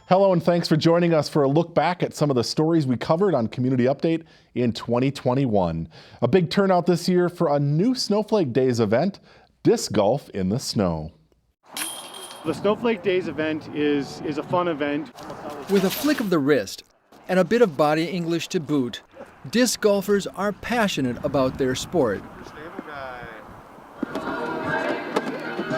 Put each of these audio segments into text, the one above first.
Hello and thanks for joining us for a look back at some of the stories we covered on Community Update in 2021. A big turnout this year for a new Snowflake Days event, disc golf in the snow. The Snowflake Days event is a fun event. With a flick of the wrist and a bit of body English to boot, disc golfers are passionate about their sport.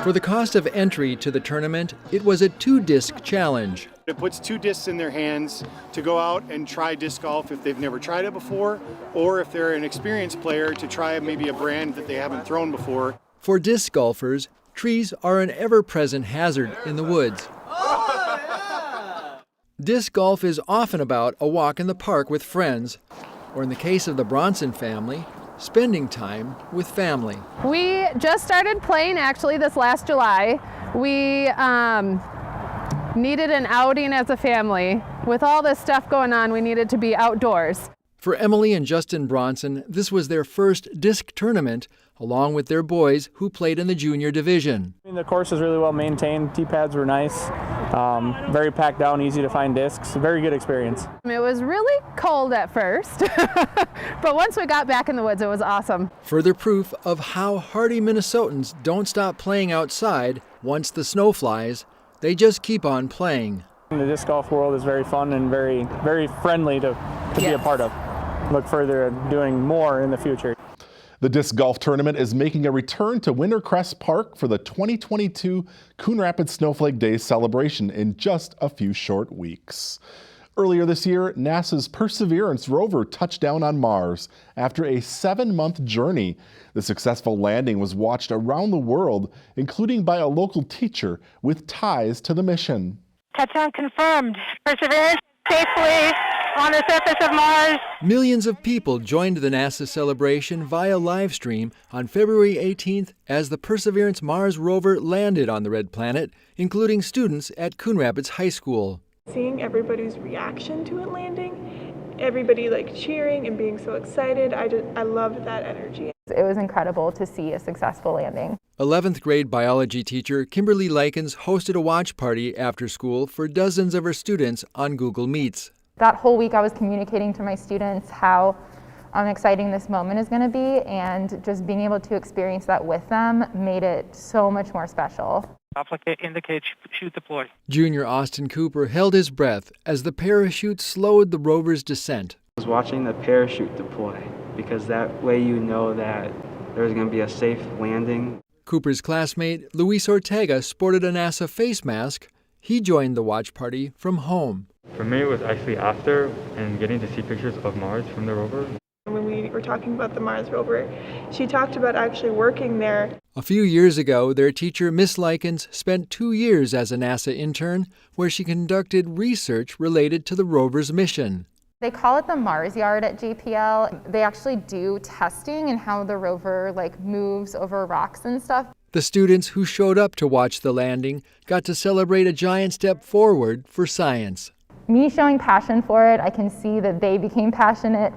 For the cost of entry to the tournament, it was a 2-disc challenge. It puts 2 discs in their hands to go out and try disc golf if they've never tried it before, or if they're an experienced player to try maybe a brand that they haven't thrown before. For disc golfers, trees are an ever-present hazard in the woods. Disc golf is often about a walk in the park with friends, or in the case of the Bronson family, spending time with family. We just started playing actually this last July. We needed an outing as a family. With all this stuff going on, we needed to be outdoors. For Emily and Justin Bronson, this was their first disc tournament, along with their boys who played in the junior division. The course is really well maintained. Tee pads were nice, very packed down, easy to find discs. Very good experience. It was really cold at first, but once we got back in the woods, it was awesome. Further proof of how hardy Minnesotans don't stop playing outside once the snow flies. They just keep on playing. The disc golf world is very fun and very, very friendly to be a part of. Look further at doing more in the future. The disc golf tournament is making a return to Wintercrest Park for the 2022 Coon Rapids Snowflake Days celebration in just a few short weeks. Earlier this year, NASA's Perseverance rover touched down on Mars after a 7-month journey. The successful landing was watched around the world, including by a local teacher with ties to the mission. Touchdown confirmed. Perseverance safely on the surface of Mars. Millions of people joined the NASA celebration via live stream on February 18th as the Perseverance Mars rover landed on the red planet, including students at Coon Rapids High School. Seeing everybody's reaction to it landing, everybody cheering and being so excited, I loved that energy. It was incredible to see a successful landing. 11th grade biology teacher Kimberly Likens hosted a watch party after school for dozens of her students on Google Meets. That whole week I was communicating to my students how exciting this moment is going to be, and just being able to experience that with them made it so much more special. Indicate chute deploy. Junior Austin Cooper held his breath as the parachute slowed the rover's descent. I was watching the parachute deploy because that way you know that there's going to be a safe landing. Cooper's classmate Luis Ortega sported a NASA face mask. He joined the watch party from home. For me, it was actually after and getting to see pictures of Mars from the rover. When we were talking about the Mars rover, she talked about actually working there. A few years ago, their teacher, Miss Likens, spent 2 years as a NASA intern where she conducted research related to the rover's mission. They call it the Mars Yard at JPL. They actually do testing and how the rover moves over rocks and stuff. The students who showed up to watch the landing got to celebrate a giant step forward for science. Me showing passion for it, I can see that they became passionate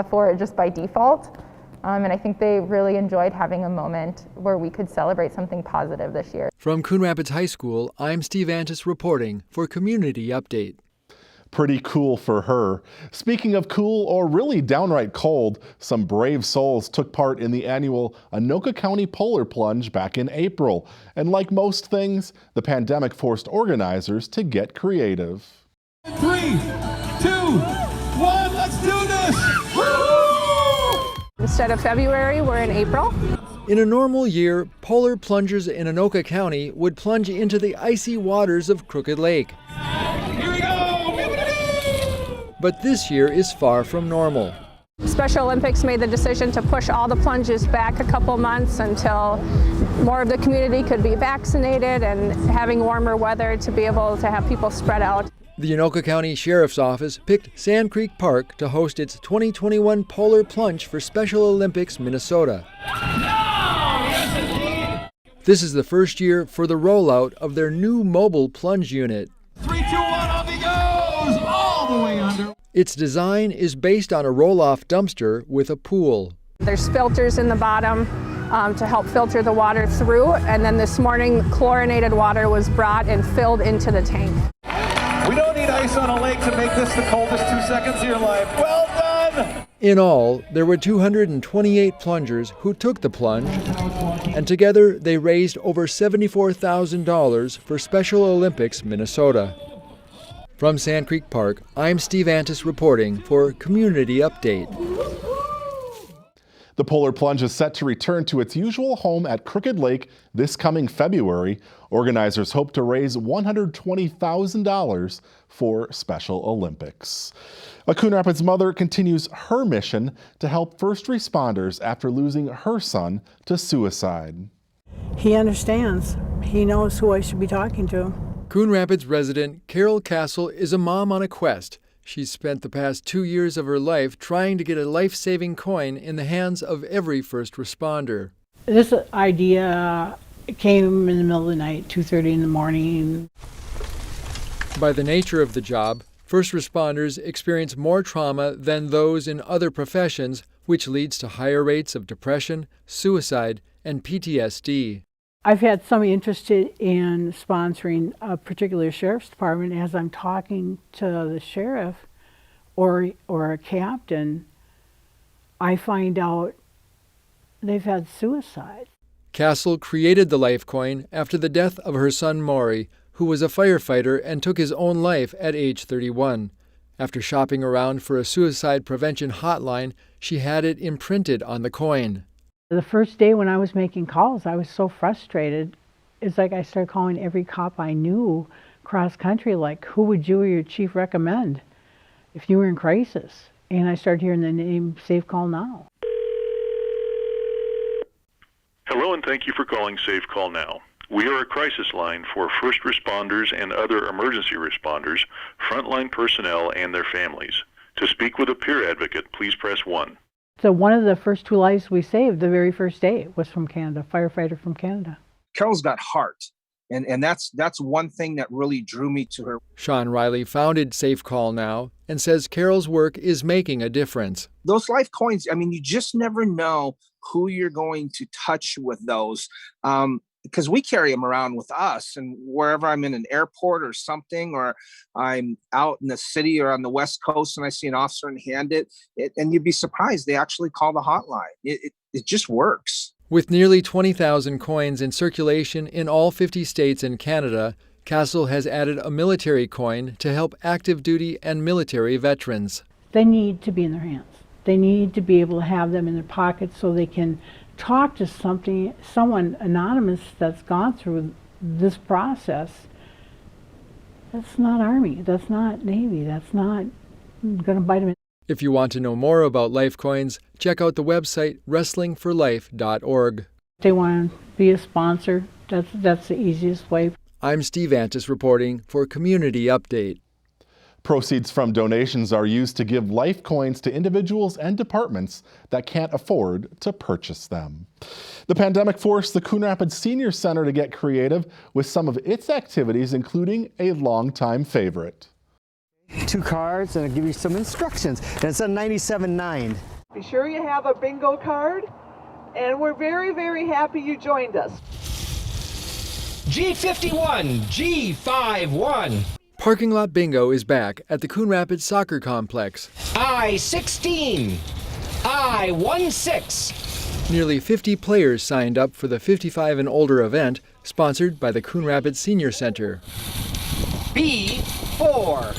for it just by default. And I think they really enjoyed having a moment where we could celebrate something positive this year. From Coon Rapids High School, I'm Steve Antis reporting for Community Update. Pretty cool for her. Speaking of cool or really downright cold, some brave souls took part in the annual Anoka County Polar Plunge back in April. And like most things, the pandemic forced organizers to get creative. 3, 2, 1, let's do this! Woo! Instead of February, we're in April. In a normal year, polar plungers in Anoka County would plunge into the icy waters of Crooked Lake. Here we go! But this year is far from normal. Special Olympics made the decision to push all the plunges back a couple months until more of the community could be vaccinated and having warmer weather to be able to have people spread out. The Anoka County Sheriff's Office picked Sand Creek Park to host its 2021 Polar Plunge for Special Olympics Minnesota. This is the first year for the rollout of their new mobile plunge unit. 3, 2, 1, up he goes! All the way under. Its design is based on a roll-off dumpster with a pool. There's filters in the bottom to help filter the water through, and then this morning chlorinated water was brought and filled into the tank. We don't need ice on a lake to make this the coldest 2 seconds of your life. Well done! In all, there were 228 plungers who took the plunge, and together they raised over $74,000 for Special Olympics Minnesota. From Sand Creek Park, I'm Steve Antis reporting for Community Update. The Polar Plunge is set to return to its usual home at Crooked Lake this coming February. Organizers hope to raise $120,000 for Special Olympics. A Coon Rapids mother continues her mission to help first responders after losing her son to suicide. He understands. He knows who I should be talking to. Coon Rapids resident Carol Castle is a mom on a quest. She's spent the past 2 years of her life trying to get a life-saving coin in the hands of every first responder. This idea came in the middle of the night, 2:30 in the morning. By the nature of the job, first responders experience more trauma than those in other professions, which leads to higher rates of depression, suicide, and PTSD. I've had some interested in sponsoring a particular sheriff's department. As I'm talking to the sheriff or a captain, I find out they've had suicide. Castle created the Life Coin after the death of her son Maury, who was a firefighter and took his own life at age 31. After shopping around for a suicide prevention hotline, she had it imprinted on the coin. The first day when I was making calls, I was so frustrated. It's like I started calling every cop I knew cross country, like, who would you or your chief recommend if you were in crisis? And I started hearing the name Safe Call Now. Hello, and thank you for calling Safe Call Now. We are a crisis line for first responders and other emergency responders, frontline personnel, and their families. To speak with a peer advocate, please press 1. So one of the first 2 lives we saved the very first day was from Canada, a firefighter from Canada. Carol's got heart, and that's one thing that really drew me to her. Sean Riley founded Safe Call Now and says Carol's work is making a difference. Those life coins, I mean, you just never know who you're going to touch with those. Because we carry them around with us, and wherever I'm in an airport or something, or I'm out in the city or on the West Coast and I see an officer and hand it, and you'd be surprised, they actually call the hotline. It just works. With nearly 20,000 coins in circulation in all 50 states and Canada, Castle has added a military coin to help active duty and military veterans. They need to be in their hands. They need to be able to have them in their pockets so they can talk to someone anonymous that's gone through this process. That's not Army, that's not Navy, that's not going to bite them. If you want to know more about life coins, check out the website wrestlingforlife.org. If they want to be a sponsor, that's the easiest way. I'm Steve Antis reporting for Community Update. Proceeds from donations are used to give life coins to individuals and departments that can't afford to purchase them. The pandemic forced the Coon Rapids Senior Center to get creative with some of its activities, including a longtime favorite. 2 cards, and I'll give you some instructions. And it's a 97.9. Be sure you have a bingo card, and we're very, very happy you joined us. G51, G51. Parking lot bingo is back at the Coon Rapids Soccer Complex. I-16, I-16. Nearly 50 players signed up for the 55 and older event, sponsored by the Coon Rapids Senior Center. B4.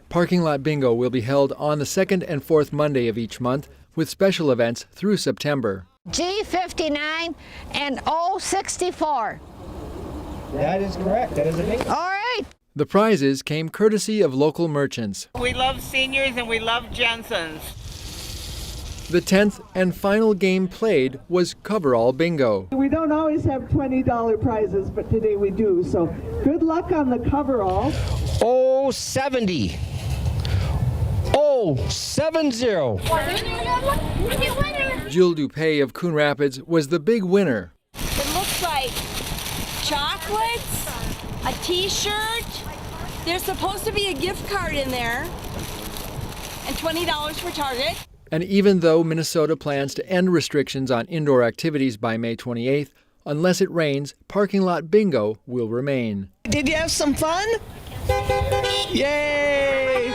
Parking lot bingo will be held on the 2nd and 4th Monday of each month, with special events through September. G59 and O64. That is correct. That is a bingo. All right. The prizes came courtesy of local merchants. We love seniors and we love Jensen's. The 10th and final game played was coverall bingo. We don't always have $20 prizes, but today we do. So good luck on the coverall. O70. O70. Jill Dupay of Coon Rapids was the big winner. It looks like chocolates, a t-shirt. There's supposed to be a gift card in there, and $20 for Target. And even though Minnesota plans to end restrictions on indoor activities by May 28th, unless it rains, parking lot bingo will remain. Did you have some fun? Yay!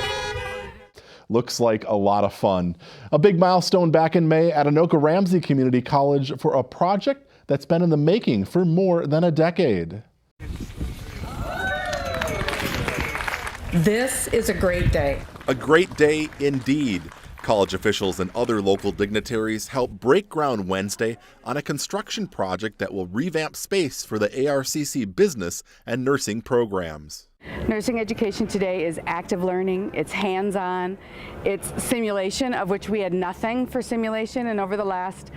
Looks like a lot of fun. A big milestone back in May at Anoka Ramsey Community College for a project that's been in the making for more than a decade. This is a great day. A great day indeed. College officials and other local dignitaries helped break ground Wednesday on a construction project that will revamp space for the ARCC business and nursing programs. Nursing education today is active learning, it's hands-on, it's simulation, of which we had nothing for simulation, and over the last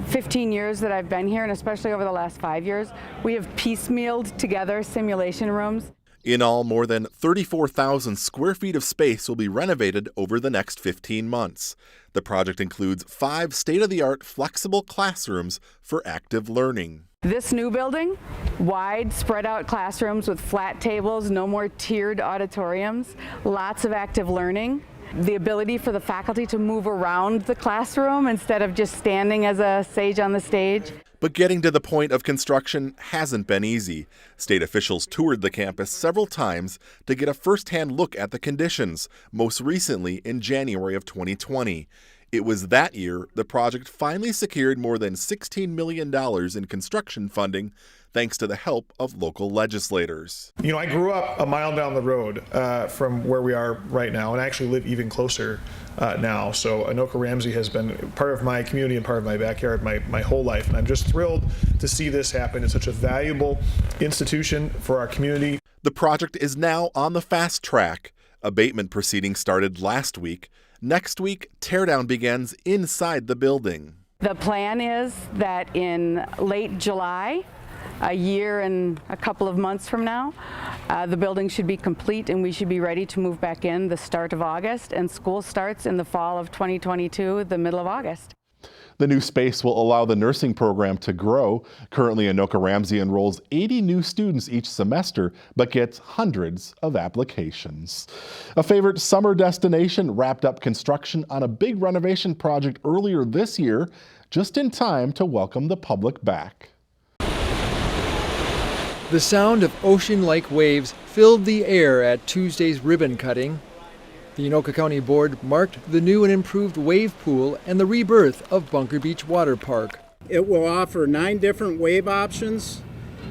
15 years that I've been here, and especially over the last 5 years, we have piecemealed together simulation rooms. In all, more than 34,000 square feet of space will be renovated over the next 15 months. The project includes 5 state-of-the-art flexible classrooms for active learning. This new building, wide, spread out classrooms with flat tables, no more tiered auditoriums, lots of active learning, the ability for the faculty to move around the classroom instead of just standing as a sage on the stage. But getting to the point of construction hasn't been easy. State officials toured the campus several times to get a first-hand look at the conditions, most recently in January of 2020. It was that year the project finally secured more than $16 million in construction funding, thanks to the help of local legislators. You know, I grew up a mile down the road from where we are right now, and I actually live even closer now. So Anoka Ramsey has been part of my community and part of my backyard my whole life, and I'm just thrilled to see this happen. It's such a valuable institution for our community. The project is now on the fast track. Abatement proceedings started last week. Next week, teardown begins inside the building. The plan is that in late July, a year and a couple of months from now, the building should be complete and we should be ready to move back in the start of August, and school starts in the fall of 2022, the middle of August. The new space will allow the nursing program to grow. Currently, Anoka Ramsey enrolls 80 new students each semester, but gets hundreds of applications. A favorite summer destination wrapped up construction on a big renovation project earlier this year, just in time to welcome the public back. The sound of ocean-like waves filled the air at Tuesday's ribbon cutting. The Anoka County Board marked the new and improved wave pool and the rebirth of Bunker Beach Water Park. It will offer 9 different wave options.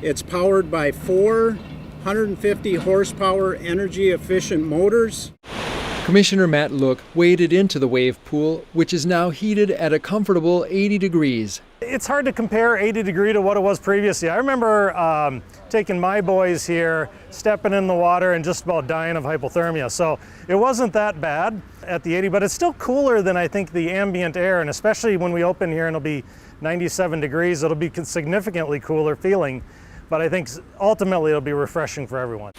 It's powered by 4 150 horsepower energy efficient motors. Commissioner Matt Look waded into the wave pool, which is now heated at a comfortable 80 degrees. It's hard to compare 80 degree to what it was previously. I remember taking my boys here, stepping in the water and just about dying of hypothermia. So it wasn't that bad at the 80, but it's still cooler than I think the ambient air, and especially when we open here and it'll be 97 degrees, it'll be significantly cooler feeling, but I think ultimately it'll be refreshing for everyone.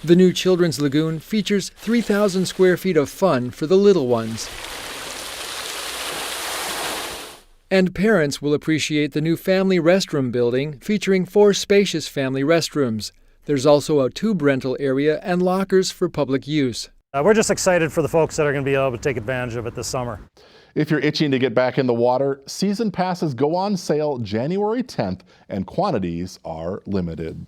The new Children's Lagoon features 3,000 square feet of fun for the little ones. And parents will appreciate the new family restroom building featuring 4 spacious family restrooms. There's also a tube rental area and lockers for public use. We're just excited for the folks that are going to be able to take advantage of it this summer. If you're itching to get back in the water, season passes go on sale January 10th and quantities are limited.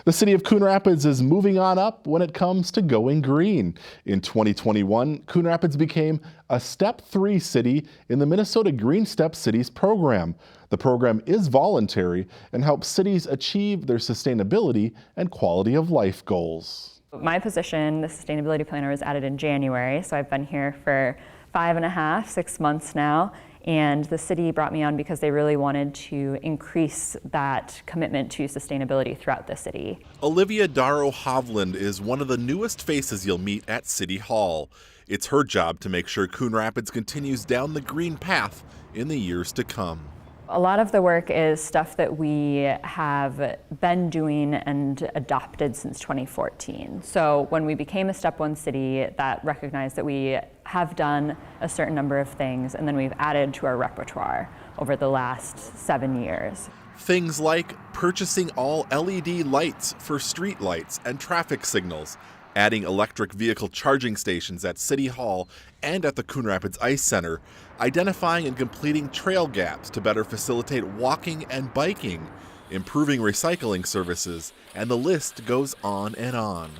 The city of Coon Rapids is moving on up when it comes to going green. In 2021, Coon Rapids became a Step 3 city in the Minnesota Green Step Cities program. The program is voluntary and helps cities achieve their sustainability and quality of life goals. My position, the sustainability planner, was added in January, so I've been here for 5.5, 6 months now, and the city brought me on because they really wanted to increase that commitment to sustainability throughout the city. Olivia Darrow Hovland is one of the newest faces you'll meet at City Hall. It's her job to make sure Coon Rapids continues down the green path in the years to come. A lot of the work is stuff that we have been doing and adopted since 2014. So when we became a Step 1 city, that recognized that we have done a certain number of things, and then we've added to our repertoire over the last 7 years. Things like purchasing all LED lights for street lights and traffic signals, adding electric vehicle charging stations at City Hall and at the Coon Rapids Ice Center, identifying and completing trail gaps to better facilitate walking and biking, improving recycling services, and the list goes on and on.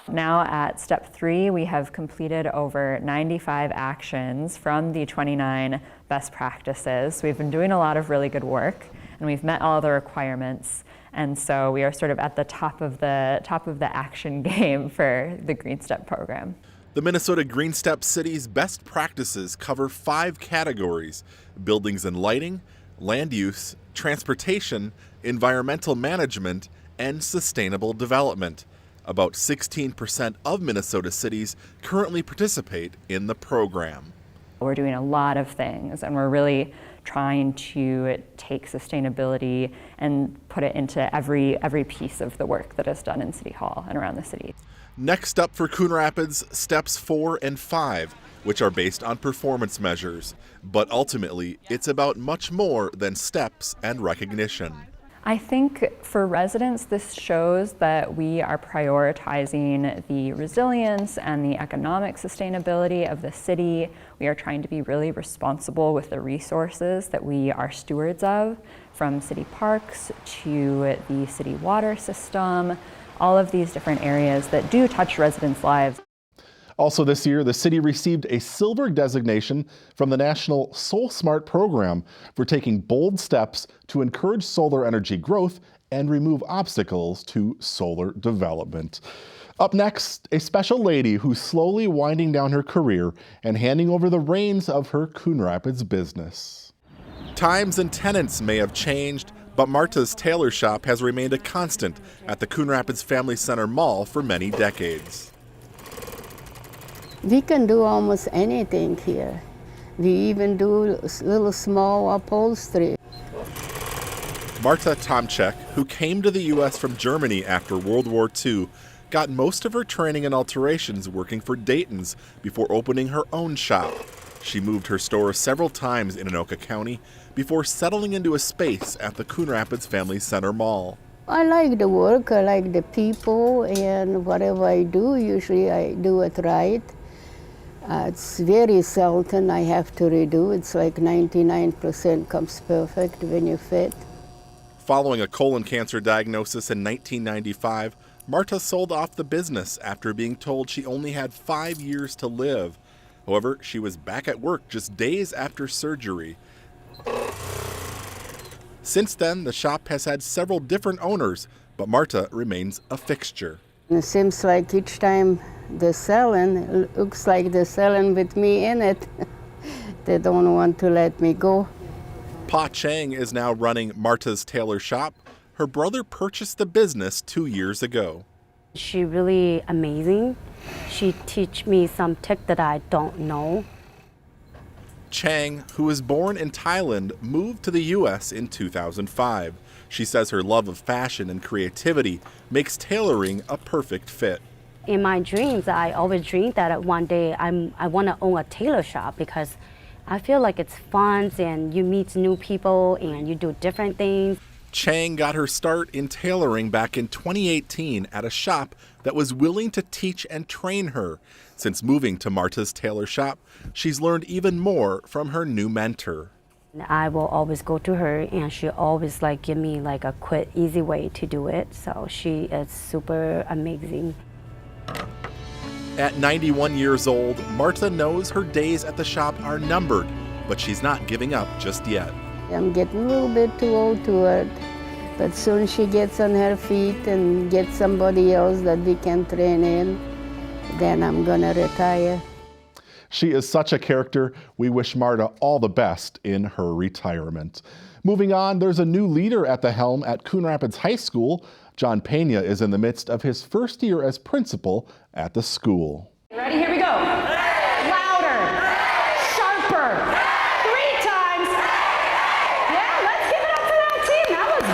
Now at step 3, we have completed over 95 actions from the 29 best practices. We've been doing a lot of really good work, and we've met all the requirements. And so we are sort of at the top of the action game for the Green Step program. The Minnesota Green Step City's best practices cover 5 categories: buildings and lighting, land use, transportation, environmental management, and sustainable development. About 16% of Minnesota cities currently participate in the program. We're doing a lot of things, and we're really trying to take sustainability and put it into every piece of the work that is done in City Hall and around the city. Next up for Coon Rapids, steps 4 and 5, which are based on performance measures. But ultimately, it's about much more than steps and recognition. I think for residents, this shows that we are prioritizing the resilience and the economic sustainability of the city. We are trying to be really responsible with the resources that we are stewards of, from city parks to the city water system, all of these different areas that do touch residents' lives. Also this year, the city received a silver designation from the National Soul Smart program for taking bold steps to encourage solar energy growth and remove obstacles to solar development. Up next, a special lady who's slowly winding down her career and handing over the reins of her Coon Rapids business. Times and tenants may have changed, but Marta's tailor shop has remained a constant at the Coon Rapids Family Center Mall for many decades. We can do almost anything here. We even do little small upholstery. Marta Tomczek, who came to the U.S. from Germany after World War II, got most of her training and alterations working for Dayton's before opening her own shop. She moved her store several times in Anoka County before settling into a space at the Coon Rapids Family Center Mall. I like the work, I like the people, and whatever I do, usually I do it right. It's very seldom I have to redo. It's like 99% comes perfect when you fit. Following a colon cancer diagnosis in 1995, Marta sold off the business after being told she only had 5 years to live. However, she was back at work just days after surgery. Since then, the shop has had several different owners, but Marta remains a fixture. It seems like each time they're selling, it looks like they're selling with me in it. They don't want to let me go. Pa Chang is now running Marta's tailor shop. Her brother purchased the business 2 years ago. She's really amazing. She teach me some tips that I don't know. Chang, who was born in Thailand, moved to the U.S. in 2005. She says her love of fashion and creativity makes tailoring a perfect fit. In my dreams, I always dreamed that one day I want to own a tailor shop because I feel like it's fun and you meet new people and you do different things. Chang got her start in tailoring back in 2018 at a shop that was willing to teach and train her. Since moving to Marta's tailor shop, she's learned even more from her new mentor. I will always go to her and she always give me a quick, easy way to do it. So she is super amazing. At 91 years old, Marta knows her days at the shop are numbered, but she's not giving up just yet. I'm getting a little bit too old to work, but soon she gets on her feet and gets somebody else that we can train in, then I'm gonna retire. She is such a character. We wish Marta all the best in her retirement. Moving on, there's a new leader at the helm at Coon Rapids High School. John Pena is in the midst of his first year as principal at the school. Ready? Here we go. Louder, sharper, 3 times. Yeah, let's give it up for that team. That was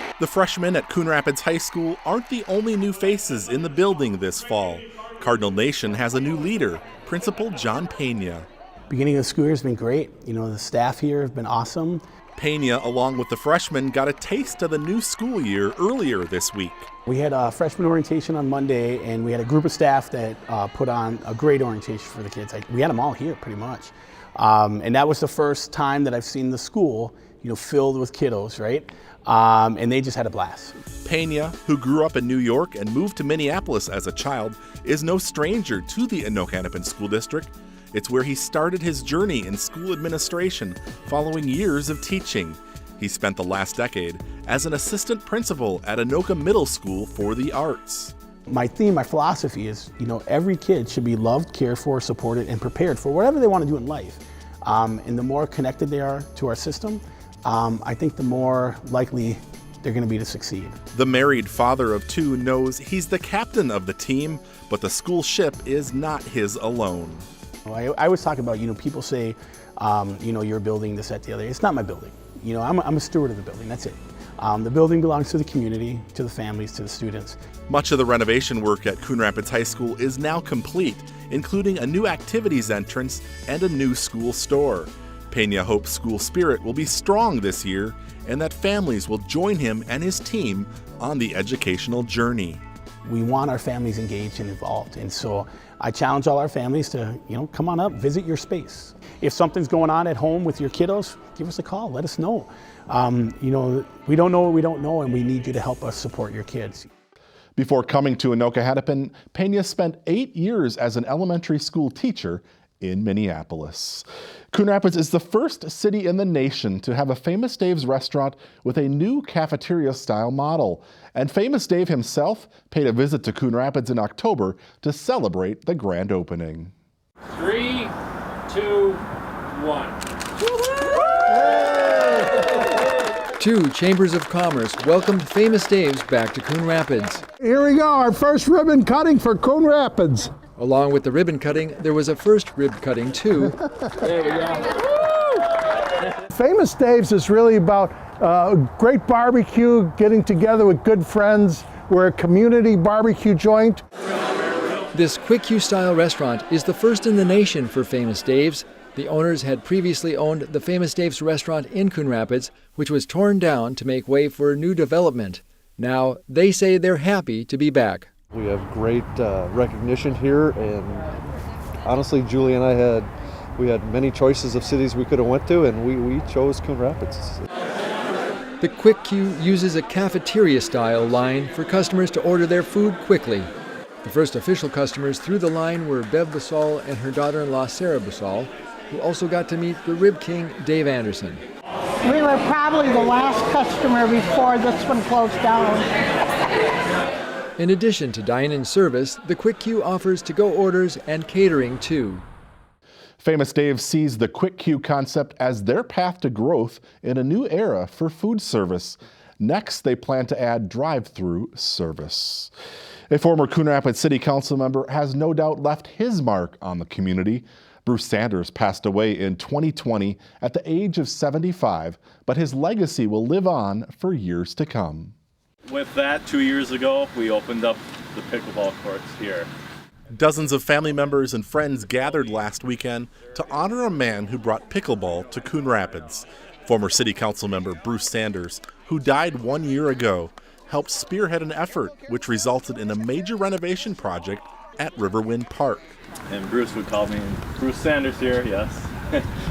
good. The freshmen at Coon Rapids High School aren't the only new faces in the building this fall. Cardinal Nation has a new leader, Principal John Pena. Beginning of the school year has been great. You know, the staff here have been awesome. Pena, along with the freshmen, got a taste of the new school year earlier this week. We had a freshman orientation on Monday, and we had a group of staff that put on a great orientation for the kids. We had them all here pretty much. And that was the first time that I've seen the school, filled with kiddos, right? and they just had a blast. Pena, who grew up in New York and moved to Minneapolis as a child, is no stranger to the Anoka School District. It's where he started his journey in school administration following years of teaching. He spent the last decade as an assistant principal at Anoka Middle School for the Arts. My theme, my philosophy is, every kid should be loved, cared for, supported, and prepared for whatever they want to do in life. And the more connected they are to our system, I think the more likely they're going to be to succeed. The married father of two knows he's the captain of the team, but the school ship is not his alone. I always talk about, people say, you're building this, that, the other. It's not my building. I'm a steward of the building, that's it. The building belongs to the community, to the families, to the students. Much of the renovation work at Coon Rapids High School is now complete, including a new activities entrance and a new school store. Pena hopes school spirit will be strong this year and that families will join him and his team on the educational journey. We want our families engaged and involved, and so I challenge all our families to, come on up, visit your space. If something's going on at home with your kiddos, give us a call, let us know. We don't know what we don't know, and we need you to help us support your kids. Before coming to Anoka, Pena spent 8 years as an elementary school teacher in Minneapolis. Coon Rapids is the first city in the nation to have a Famous Dave's restaurant with a new cafeteria-style model. And Famous Dave himself paid a visit to Coon Rapids in October to celebrate the grand opening. 3, 2, 1. Two chambers of commerce welcomed Famous Dave's back to Coon Rapids. Here we go, our first ribbon cutting for Coon Rapids. Along with the ribbon cutting, there was a first rib cutting too. There we go. Famous Dave's is really about great barbecue, getting together with good friends. We're a community barbecue joint. This Quick Q style restaurant is the first in the nation for Famous Dave's. The owners had previously owned the Famous Dave's restaurant in Coon Rapids, which was torn down to make way for new development. Now, they say they're happy to be back. We have great recognition here, and honestly, Julie and I we had many choices of cities we could have went to, and we chose Coon Rapids. The Quick Q uses a cafeteria-style line for customers to order their food quickly. The first official customers through the line were Bev Basal and her daughter-in-law Sarah Basal, who also got to meet the Rib King, Dave Anderson. We were probably the last customer before this one closed down. In addition to dine-in service, the Quick Q offers to-go orders and catering too. Famous Dave sees the Quick Q concept as their path to growth in a new era for food service. Next, they plan to add drive-through service. A former Coon Rapids City Council member has no doubt left his mark on the community. Bruce Sanders passed away in 2020 at the age of 75, but his legacy will live on for years to come. With that, 2 years ago, we opened up the pickleball courts here. Dozens of family members and friends gathered last weekend to honor a man who brought pickleball to Coon Rapids. Former City Council member Bruce Sanders, who died 1 year ago, helped spearhead an effort which resulted in a major renovation project at Riverwind Park. And Bruce would call me, Bruce Sanders here, yes.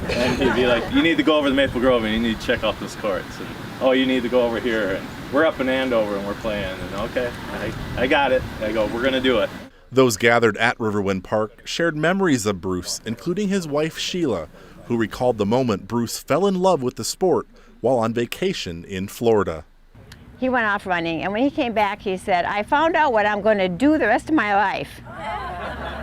And he'd be like, you need to go over to Maple Grove and you need to check out this courts. And, oh, you need to go over here. And we're up in Andover and we're playing. And okay, I got it. I go, we're going to do it. Those gathered at Riverwind Park shared memories of Bruce, including his wife Sheila, who recalled the moment Bruce fell in love with the sport while on vacation in Florida. He went off running, and when he came back, he said, I found out what I'm going to do the rest of my life.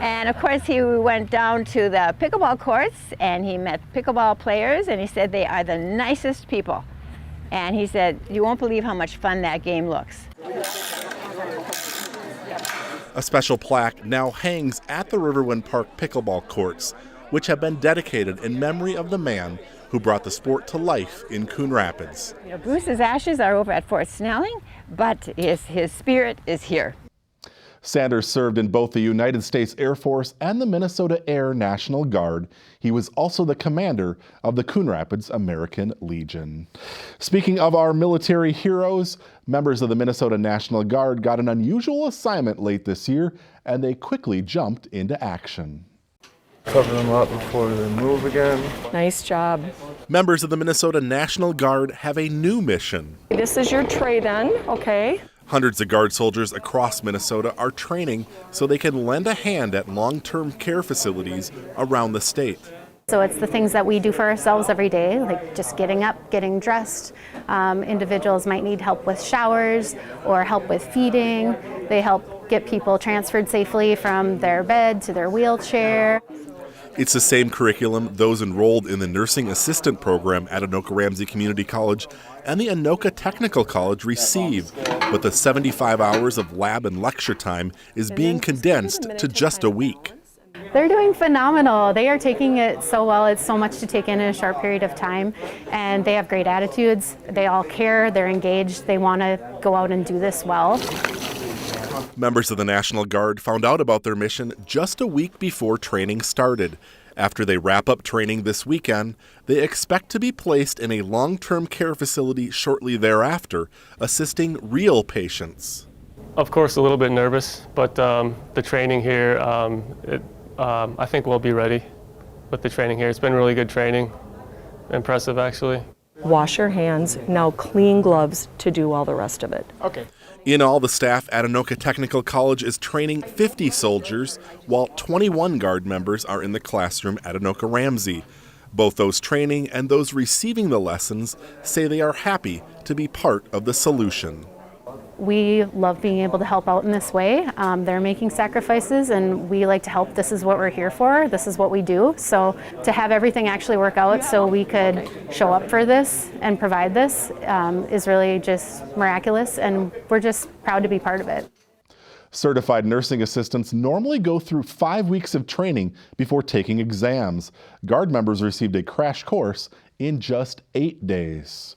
And of course, he went down to the pickleball courts, and he met pickleball players, and he said they are the nicest people. And he said, you won't believe how much fun that game looks. A special plaque now hangs at the Riverwind Park pickleball courts, which have been dedicated in memory of the man who brought the sport to life in Coon Rapids. You know, Bruce's ashes are over at Fort Snelling, but his spirit is here. Sanders served in both the United States Air Force and the Minnesota Air National Guard. He was also the commander of the Coon Rapids American Legion. Speaking of our military heroes, members of the Minnesota National Guard got an unusual assignment late this year, and they quickly jumped into action. Cover them up before they move again. Nice job. Members of the Minnesota National Guard have a new mission. This is your tray then, okay? Hundreds of Guard soldiers across Minnesota are training so they can lend a hand at long-term care facilities around the state. So it's the things that we do for ourselves every day, like just getting up, getting dressed. Individuals might need help with showers or help with feeding. They help get people transferred safely from their bed to their wheelchair. It's the same curriculum those enrolled in the Nursing Assistant Program at Anoka Ramsey Community College and the Anoka Technical College receive, but the 75 hours of lab and lecture time is being condensed to just a week. They're doing phenomenal. They are taking it so well. It's so much to take in a short period of time, and they have great attitudes. They all care, they're engaged, they want to go out and do this well. Members of the National Guard found out about their mission just a week before training started. After they wrap up training this weekend, they expect to be placed in a long-term care facility shortly thereafter, assisting real patients. Of course, a little bit nervous, but the training here, I think we'll be ready with the training here. It's been really good training. Impressive, actually. Wash your hands, now clean gloves to do all the rest of it. Okay. In all, the staff at Anoka Technical College is training 50 soldiers, while 21 Guard members are in the classroom at Anoka Ramsey. Both those training and those receiving the lessons say they are happy to be part of the solution. We love being able to help out in this way. They're making sacrifices and we like to help. This is what we're here for. This is what we do. So to have everything actually work out so we could show up for this and provide this is really just miraculous, and we're just proud to be part of it. Certified nursing assistants normally go through 5 weeks of training before taking exams. Guard members received a crash course in just 8 days.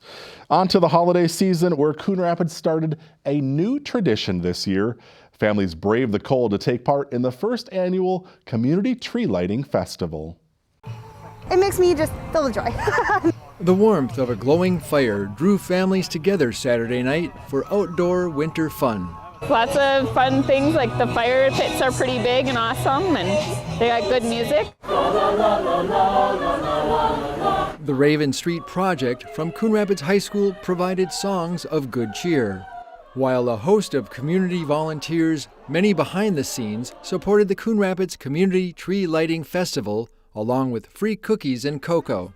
On to the holiday season, where Coon Rapids started a new tradition this year. Families braved the cold to take part in the first annual Community Tree Lighting Festival. It makes me just fill with joy. The warmth of a glowing fire drew families together Saturday night for outdoor winter fun. Lots of fun things, like the fire pits are pretty big and awesome, and they got good music. The Raven Street Project from Coon Rapids High School provided songs of good cheer, while a host of community volunteers, many behind the scenes, supported the Coon Rapids Community Tree Lighting Festival, along with free cookies and cocoa.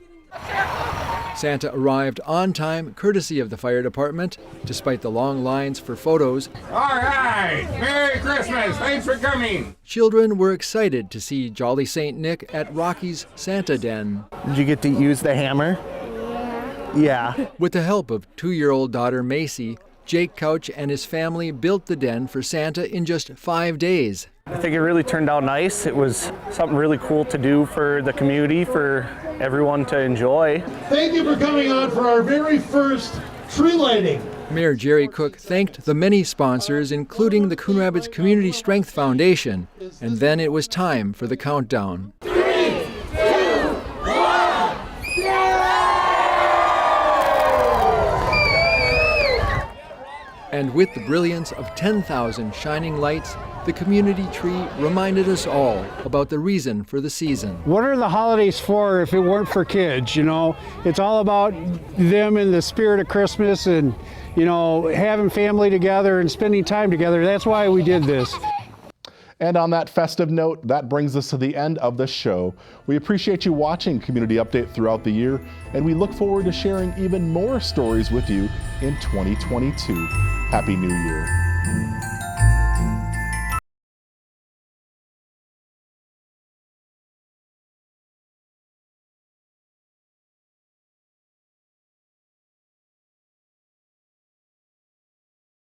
Santa arrived on time, courtesy of the fire department, despite the long lines for photos. All right, Merry Christmas, thanks for coming. Children were excited to see Jolly St. Nick at Rocky's Santa Den. Did you get to use the hammer? Yeah. With the help of 2-year-old daughter Macy, Jake Couch and his family built the den for Santa in just 5 days. I think it really turned out nice. It was something really cool to do for the community, for everyone to enjoy. Thank you for coming on for our very first tree lighting. Mayor Jerry Cook thanked the many sponsors, including the Coon Rapids Community Strength Foundation, and then it was time for the countdown. 3, 2, 1. And with the brilliance of 10,000 shining lights, the community tree reminded us all about the reason for the season. What are the holidays for if it weren't for kids, you know? It's all about them in the spirit of Christmas and, you know, having family together and spending time together. That's why we did this. And on that festive note, that brings us to the end of the show. We appreciate you watching Community Update throughout the year, and we look forward to sharing even more stories with you in 2022. Happy New Year.